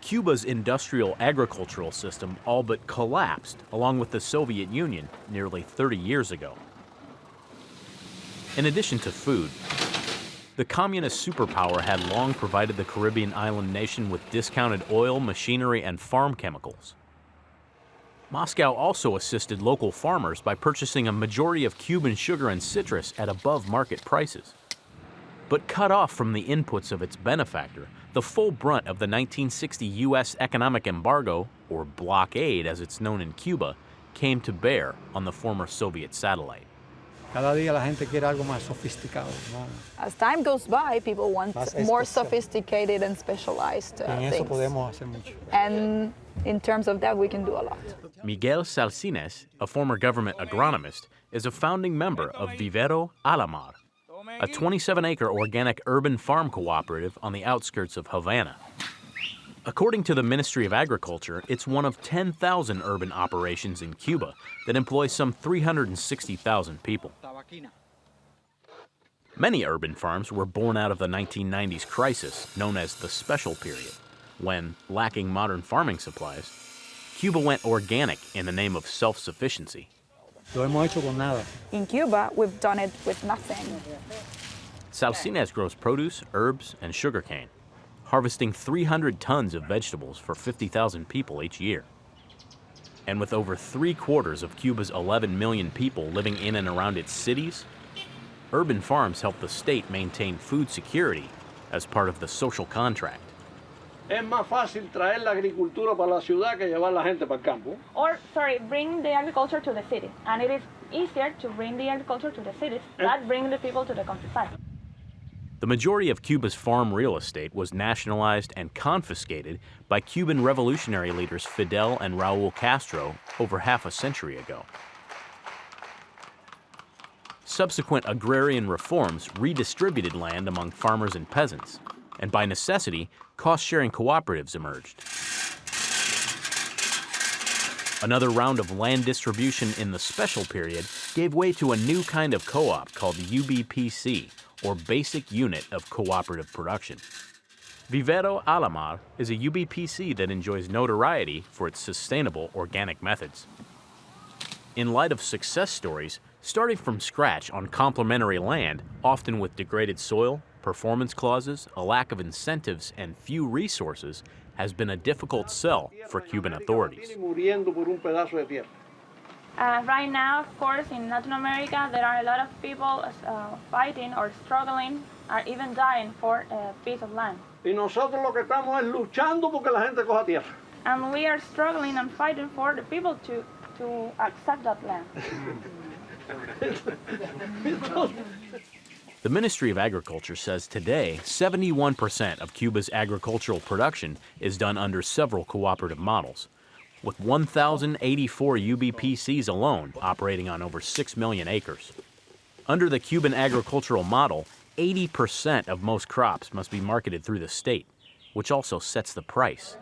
Cuba's industrial agricultural system all but collapsed along with the Soviet Union nearly 30 years ago. In addition to food, the communist superpower had long provided the Caribbean island nation with discounted oil, machinery, and farm chemicals. Moscow also assisted local farmers by purchasing a majority of Cuban sugar and citrus at above market prices. But cut off from the inputs of its benefactor, the full brunt of the 1960 U.S. economic embargo, or blockade as it's known in Cuba, came to bear on the former Soviet satellite. Cada día la gente quiere algo más sofisticado. As time goes by, people want more sophisticated and specialized things. Podemos hacer mucho. And in terms of that, we can do a lot. Miguel Salcines, a former government agronomist, is a founding member of Vivero a la Mar, a 27-acre organic urban farm cooperative on the outskirts of Havana. According to the Ministry of Agriculture, it's one of 10,000 urban operations in Cuba that employs some 360,000 people. Many urban farms were born out of the 1990s crisis, known as the Special Period, when, lacking modern farming supplies, Cuba went organic in the name of self-sufficiency. Lo hemos hecho con nada. In Cuba, we've done it with nothing. Salcines grows produce, herbs, and sugarcane, harvesting 300 tons of vegetables for 50,000 people each year. And with over 3/4 of Cuba's 11 million people living in and around its cities, urban farms help the state maintain food security as part of the social contract. Es más fácil traer la agricultura para la ciudad que llevar la gente para el campo. Bring the agriculture to the city. And it is easier to bring the agriculture to the cities than bring the people to the countryside. The majority of Cuba's farm real estate was nationalized and confiscated by Cuban revolutionary leaders Fidel and Raúl Castro over half a century ago. Subsequent agrarian reforms redistributed land among farmers and peasants, and by necessity, cost-sharing cooperatives emerged. Another round of land distribution in the Special Period gave way to a new kind of co-op called UBPC, or Basic Unit of Cooperative Production. Vivero a la Mar is a UBPC that enjoys notoriety for its sustainable organic methods. In light of success stories, starting from scratch on complementary land, often with degraded soil, performance clauses, a lack of incentives, and few resources, has been a difficult sell for Cuban authorities. Right now, of course, in Latin America, there are a lot of people fighting or struggling, or even dying for a piece of land. Y nosotros lo que estamos es luchando porque la gente coja tierra. And we are struggling and fighting for the people to accept that land. The Ministry of Agriculture says today 71% of Cuba's agricultural production is done under several cooperative models, with 1,084 UBPCs alone operating on over 6 million acres. Under the Cuban agricultural model, 80% of most crops must be marketed through the state, which also sets the price.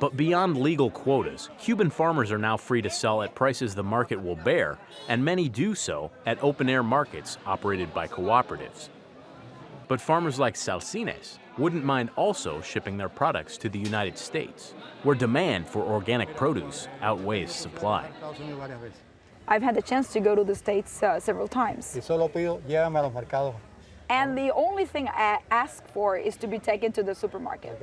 But beyond legal quotas, Cuban farmers are now free to sell at prices the market will bear, and many do so at open-air markets operated by cooperatives. But farmers like Salcines wouldn't mind also shipping their products to the United States, where demand for organic produce outweighs supply. I've had the chance to go to the States several times. And the only thing I ask for is to be taken to the supermarkets.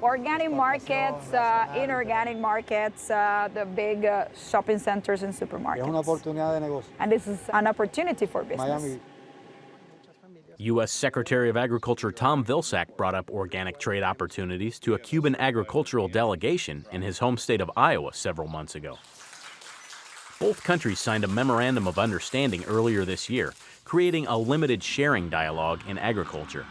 Organic markets, inorganic markets, the big shopping centers and supermarkets. And this is an opportunity for business. U.S. Secretary of Agriculture Tom Vilsack brought up organic trade opportunities to a Cuban agricultural delegation in his home state of Iowa several months ago. Both countries signed a memorandum of understanding earlier this year, creating a limited sharing dialogue in agriculture.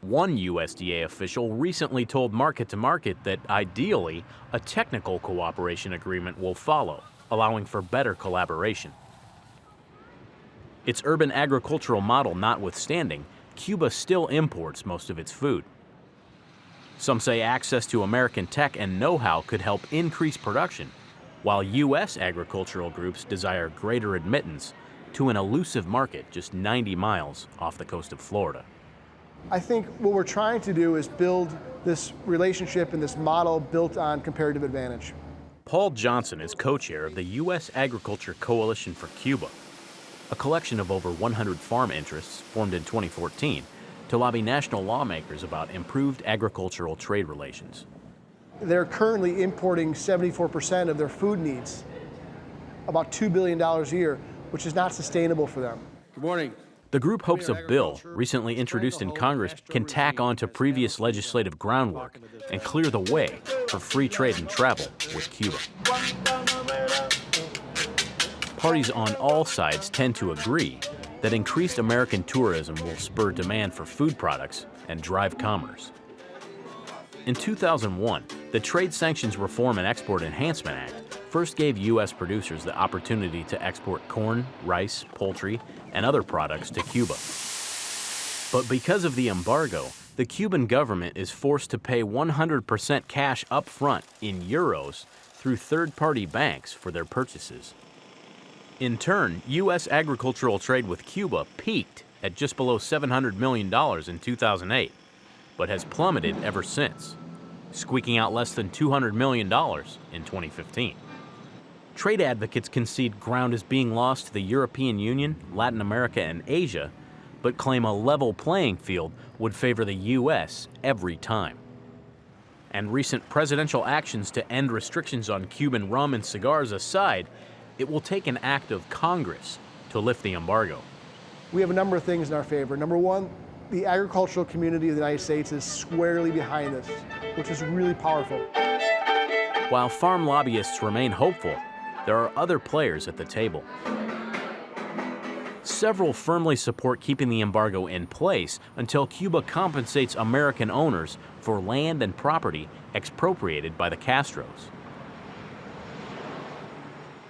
One USDA official recently told Market to Market that ideally, a technical cooperation agreement will follow, allowing for better collaboration. Its urban agricultural model notwithstanding, Cuba still imports most of its food. Some say access to American tech and know-how could help increase production, while U.S. agricultural groups desire greater admittance to an elusive market just 90 miles off the coast of Florida. I think what we're trying to do is build this relationship and this model built on comparative advantage. Paul Johnson is co-chair of the U.S. Agriculture Coalition for Cuba, a collection of over 100 farm interests formed in 2014 to lobby national lawmakers about improved agricultural trade relations. They're currently importing 74% of their food needs, about $2 billion a year, which is not sustainable for them. Good morning. The group hopes a bill recently introduced in Congress can tack on to previous legislative groundwork and clear the way for free trade and travel with Cuba. Parties on all sides tend to agree that increased American tourism will spur demand for food products and drive commerce. In 2001, the Trade Sanctions Reform and Export Enhancement Act first gave U.S. producers the opportunity to export corn, rice, poultry, and other products to Cuba. But because of the embargo, the Cuban government is forced to pay 100% cash up front in euros through third-party banks for their purchases. In turn, U.S. agricultural trade with Cuba peaked at just below $700 million in 2008, but has plummeted ever since, squeaking out less than $200 million in 2015. Trade advocates concede ground is being lost to the European Union, Latin America, and Asia, but claim a level playing field would favor the U.S. every time. And recent presidential actions to end restrictions on Cuban rum and cigars aside, it will take an act of Congress to lift the embargo. We have a number of things in our favor. Number one, the agricultural community of the United States is squarely behind this, which is really powerful. While farm lobbyists remain hopeful, there are other players at the table. Several firmly support keeping the embargo in place until Cuba compensates American owners for land and property expropriated by the Castros.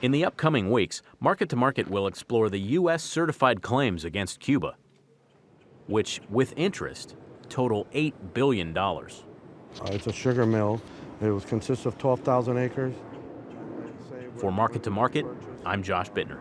In the upcoming weeks, Market to Market will explore the U.S. certified claims against Cuba, which, with interest, total $8 billion. It's a sugar mill. It consists of 12,000 acres. For Market to Market, I'm Josh Bittner.